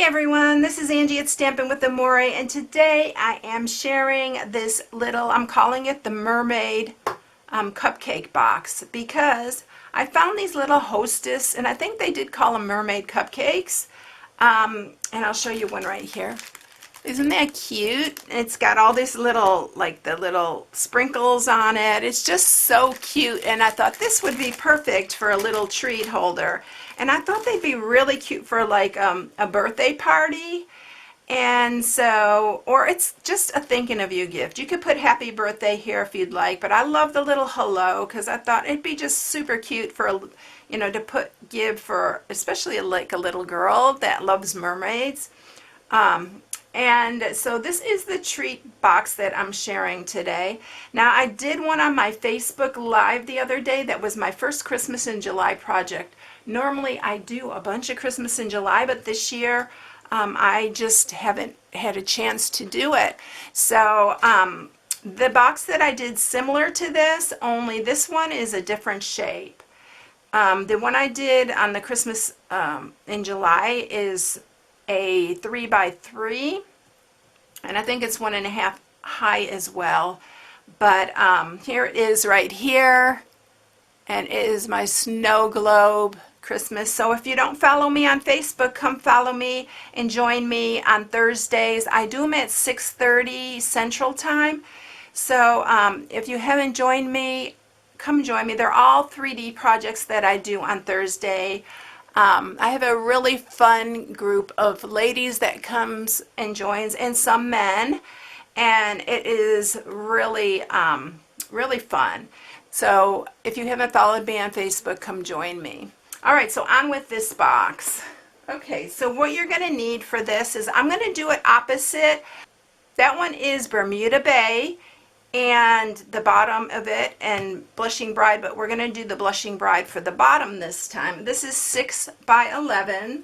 Hey everyone, this is Angie at Stampin' with Amore, and today I am sharing this little, I'm calling it the Mermaid Cupcake box, because I found these little Hostess, and I think they did call them Mermaid Cupcakes, and I'll show you one right here. Isn't that cute? It's got all these little, like the little sprinkles on it. It's just so cute, and I thought this would be perfect for a little treat holder. And I thought they'd be really cute for like a birthday party. And so, or it's just a thinking of you gift. You could put happy birthday here if you'd like, but I love the little hello because I thought it'd be just super cute for, you know, to give for, especially like a little girl that loves mermaids. And so this is the treat box that I'm sharing today. Now, I did one on my Facebook Live the other day. That was my first Christmas in July project. Normally I do a bunch of Christmas in July, but this year I just haven't had a chance to do it. So the box that I did similar to this, only this one is a different shape. The one I did on the Christmas in July is a 3x3, and I think it's 1.5 high as well. But here it is right here, and it is my snow globe Christmas. So if you don't follow me on Facebook, come follow me and join me on Thursdays. I do them at 6:30 Central Time. So if you haven't joined me, come join me. They're all 3D projects that I do on Thursday. I have a really fun group of ladies that comes and joins, and some men, and it is really really fun. So if you haven't followed me on Facebook, come join me. All right, so on with this box. Okay, so what you're going to need for this is, I'm going to do it opposite. That one is Bermuda Bay and the bottom of it, and Blushing Bride, but we're going to do the Blushing Bride for the bottom this time. This is 6x11,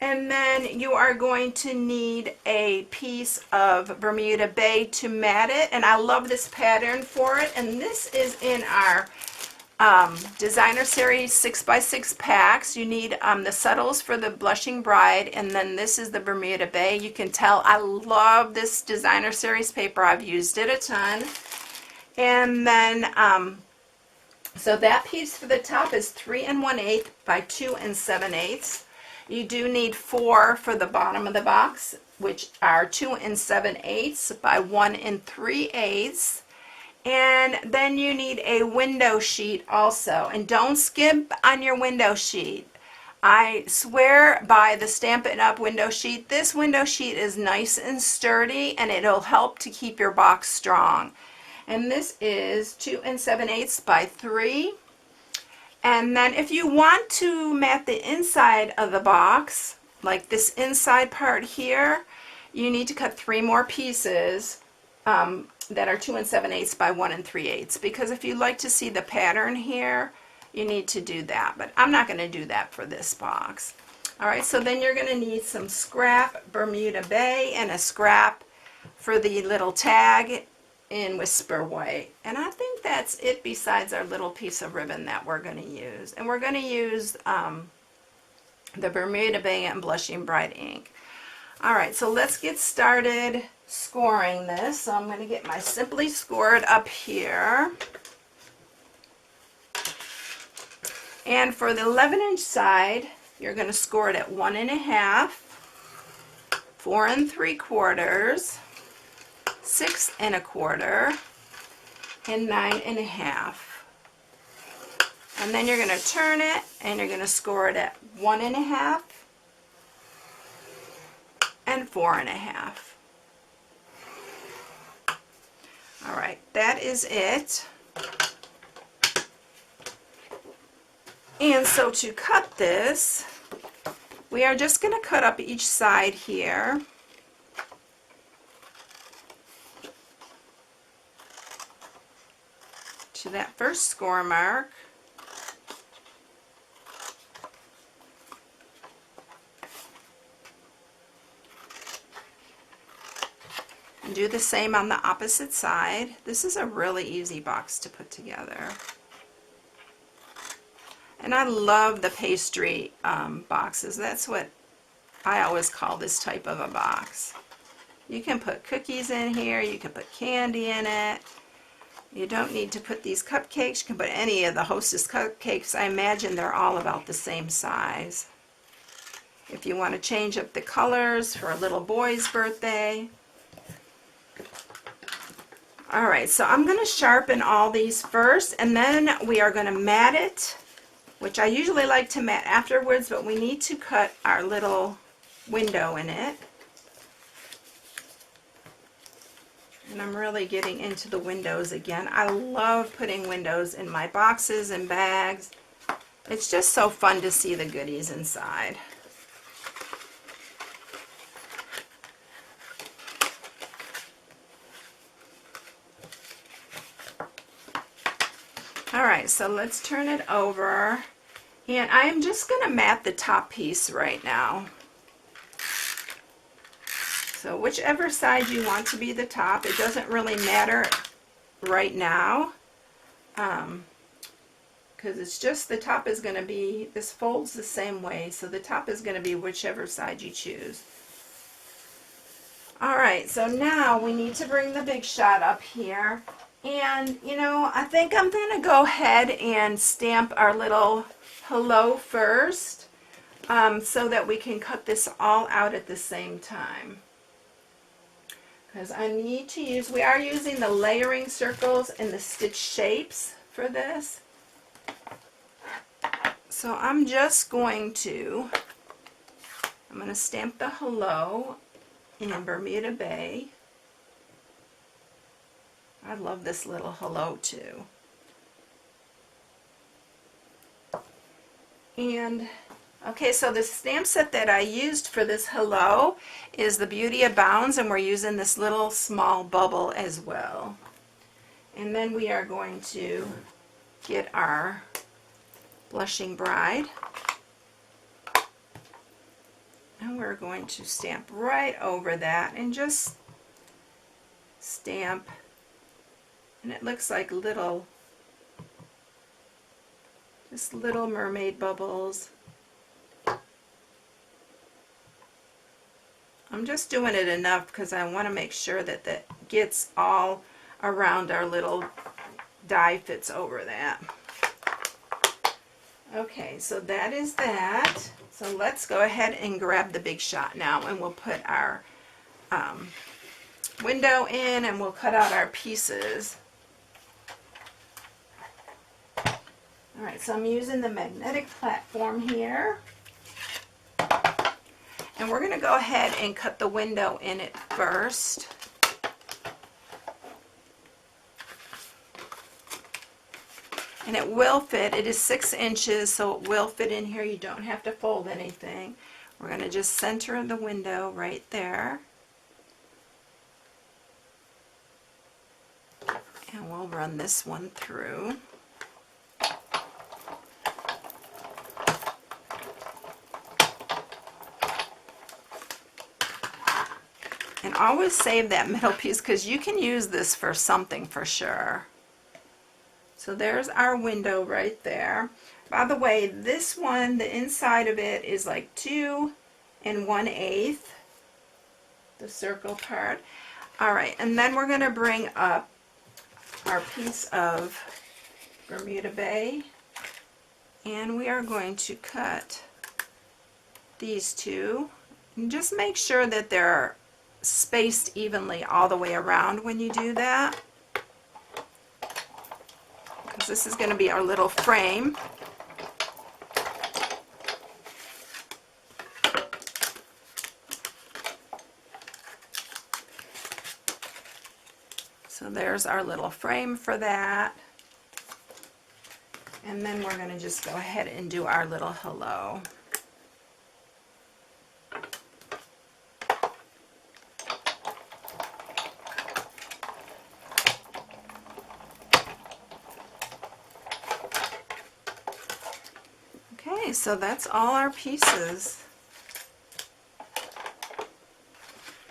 and then you are going to need a piece of Bermuda Bay to mat it, and I love this pattern for it. And this is in our Designer Series 6x6 packs. You need the subtles for the Blushing Bride, and then this is the Bermuda Bay. You can tell I love this Designer Series paper. I've used it a ton. And then so that piece for the top is 3 1/8 by 2 7/8. You do need 4 for the bottom of the box, which are 2 7/8 by 1 3/8. And then you need a window sheet also, and don't skimp on your window sheet. I swear by the Stampin'Up window sheet. This window sheet is nice and sturdy, and it'll help to keep your box strong. And this is 2 7/8 by 3. And then if you want to mat the inside of the box, like this inside part here, you need to cut 3 more pieces that are 2 7/8 by 1 3/8, because if you like to see the pattern here, you need to do that, but I'm not going to do that for this box. All right, so then you're going to need some scrap Bermuda Bay and a scrap for the little tag in Whisper White, and I think that's it besides our little piece of ribbon that we're going to use. And we're going to use the Bermuda Bay and Blushing Bride ink. All right, so let's get started scoring this. So I'm going to get my Simply Scored up here. And for the 11-inch side, you're going to score it at 1.5, 4 3/4, 6 1/4, and 9 1/2. And then you're going to turn it, and you're going to score it at 1.5 and 4 1/2. All right, that is it. And so to cut this, we are just going to cut up each side here. To that first score mark. And do the same on the opposite side. This is a really easy box to put together. And I love the pastry boxes. That's what I always call this type of a box. You can put cookies in here, you can put candy in it. You don't need to put these cupcakes. You can put any of the Hostess cupcakes. I imagine they're all about the same size. If you want to change up the colors for a little boy's birthday. Alright, so I'm going to sharpen all these first, and then we are going to mat it, which I usually like to mat afterwards, but we need to cut our little window in it. And I'm really getting into the windows again. I love putting windows in my boxes and bags. It's just so fun to see the goodies inside. Alright, so let's turn it over. And I'm just going to mat the top piece right now. So whichever side you want to be the top, it doesn't really matter right now. Because it's just the top is going to be, this folds the same way, so the top is going to be whichever side you choose. Alright, so now we need to bring the big shot up here. And, you know, I think I'm going to go ahead and stamp our little hello first, so that we can cut this all out at the same time. Because I need to use, we are using the layering circles and the stitch shapes for this. So I'm just going to, I'm going to stamp the hello in Bermuda Bay. I love this little hello too. And okay, so the stamp set that I used for this hello is the Beauty Abounds, and we're using this little small bubble as well. And then we are going to get our Blushing Bride, and we're going to stamp right over that and just stamp. And it looks like little, just little mermaid bubbles. I'm just doing it enough because I want to make sure that that gets all around our little die, fits over that. Okay, so that is that. So let's go ahead and grab the big shot now, and we'll put our window in, and we'll cut out our pieces. Alright, so I'm using the magnetic platform here. And we're going to go ahead and cut the window in it first. And it will fit. It is 6 inches, so it will fit in here. You don't have to fold anything. We're going to just center the window right there. And we'll run this one through. And always save that middle piece because you can use this for something for sure. So there's our window right there. By the way, this one, the inside of it is like 2 1/8, the circle part. Alright, and then we're going to bring up our piece of Bermuda Bay, and we are going to cut these two. And just make sure that they're spaced evenly all the way around when you do that, because this is going to be our little frame. So there's our little frame for that. And then we're going to just go ahead and do our little hello. Okay, so that's all our pieces.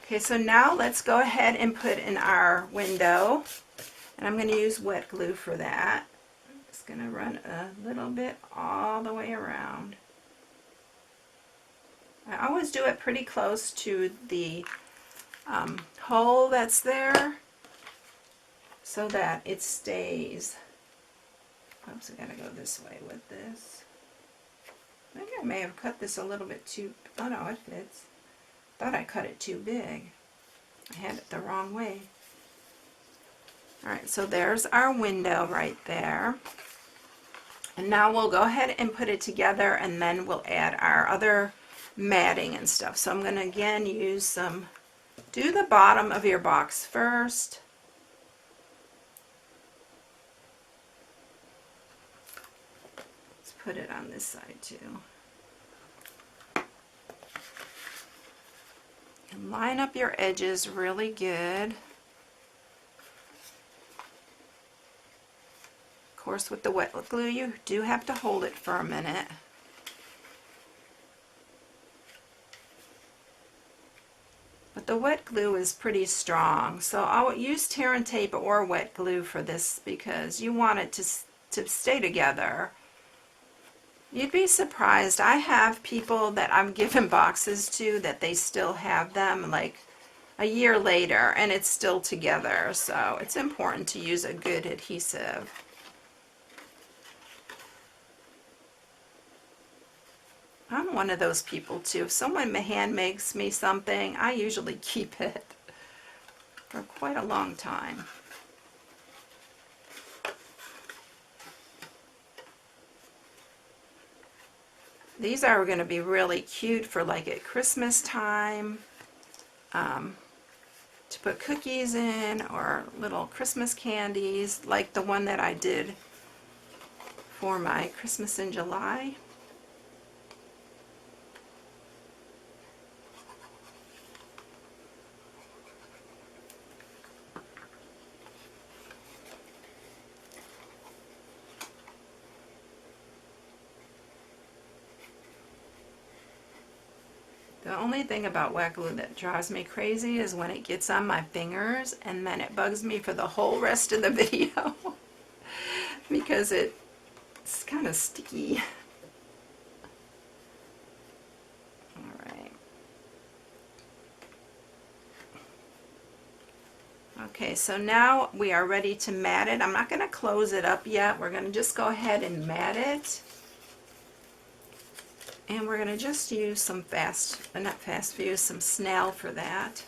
Okay, so now let's go ahead and put in our window, and I'm going to use wet glue for that. I'm just going to run a little bit all the way around. I always do it pretty close to the hole that's there so that it stays. Oops, I gotta go this way with this. I think I may have cut this a little bit too, oh no, it fits. Thought I cut it too big. I had it the wrong way. Alright, so there's our window right there. And now we'll go ahead and put it together, and then we'll add our other matting and stuff. So I'm going to again use some, do the bottom of your box first. Let's put it on this side too. And line up your edges really good. Of course, with the wet glue, you do have to hold it for a minute. But the wet glue is pretty strong, so I'll use tear and tape or wet glue for this because you want it to stay together. You'd be surprised. I have people that I'm giving boxes to that they still have them like a year later and it's still together, so it's important to use a good adhesive. I'm one of those people too. If someone hand makes me something, I usually keep it for quite a long time. These are going to be really cute for like at Christmas time, to put cookies in or little Christmas candies like the one that I did for my Christmas in July. The only thing about wet glue that drives me crazy is when it gets on my fingers and then it bugs me for the whole rest of the video because it's kind of sticky. Alright. Okay, so now we are ready to mat it. I'm not going to close it up yet. We're going to just go ahead and mat it. And we're going to just use some some snail for that.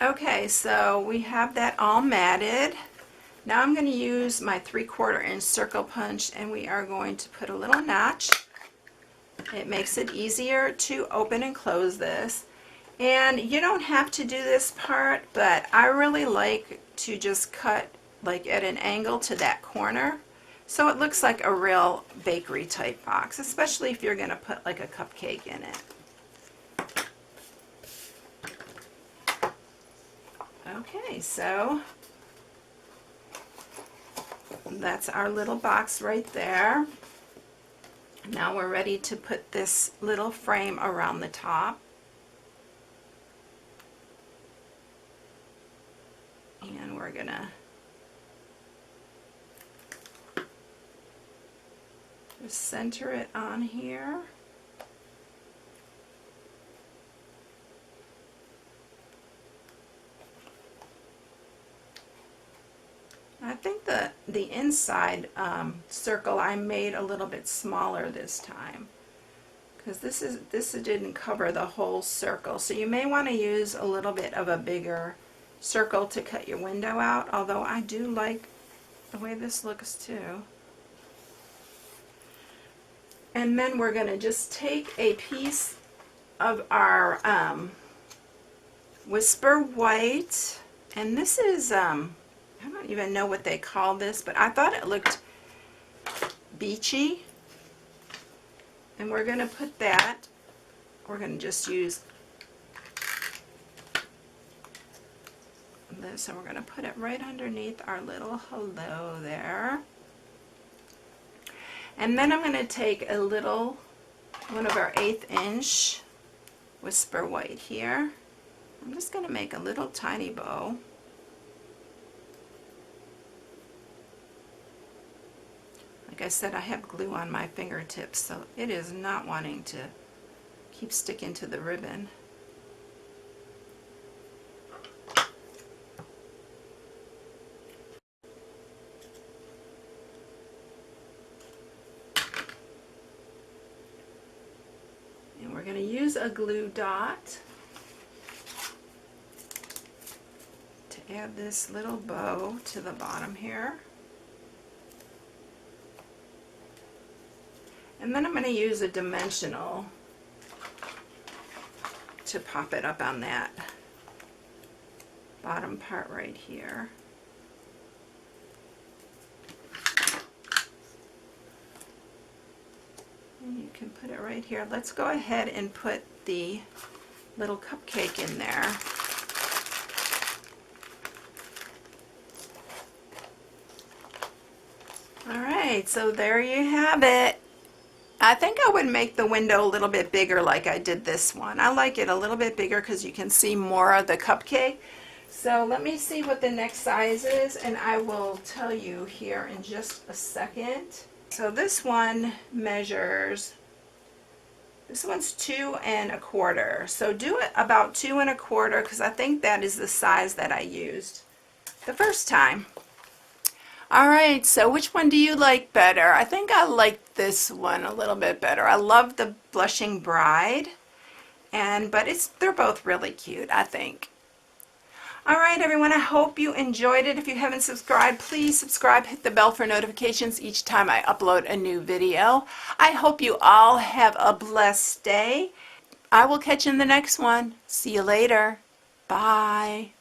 Okay, so we have that all matted. Now I'm going to use my 3/4 inch circle punch and we are going to put a little notch. It makes it easier to open and close this. And you don't have to do this part, but I really like to just cut like at an angle to that corner so it looks like a real bakery type box, especially if you're going to put like a cupcake in it. Okay, so that's our little box right there. Now we're ready to put this little frame around the top. And we're gonna just center it on here. I think the inside circle I made a little bit smaller this time because this didn't cover the whole circle, so you may want to use a little bit of a bigger circle to cut your window out, although I do like the way this looks too. And then we're going to just take a piece of our Whisper White. And this is, I don't even know what they call this, but I thought it looked beachy. And we're going to put that, we're going to just use this, and we're going to put it right underneath our little hello there. And then I'm going to take a little, one of our 1/8 inch Whisper White here. I'm just going to make a little tiny bow. Like I said, I have glue on my fingertips, so it is not wanting to keep sticking to the ribbon. And we're going to use a glue dot to add this little bow to the bottom here. And then I'm going to use a dimensional to pop it up on that bottom part right here. And you can put it right here. Let's go ahead and put the little cupcake in there. Alright, so there you have it. I think I would make the window a little bit bigger like I did this one. I like it a little bit bigger because you can see more of the cupcake. So let me see what the next size is, and I will tell you here in just a second. So this one measures, this one's 2 1/4. So do it about 2 1/4 because I think that is the size that I used the first time. Alright, so which one do you like better? I think I like this one a little bit better. I love the Blushing Bride, but they're both really cute, I think. Alright everyone, I hope you enjoyed it. If you haven't subscribed, please subscribe, hit the bell for notifications each time I upload a new video. I hope you all have a blessed day. I will catch you in the next one. See you later. Bye.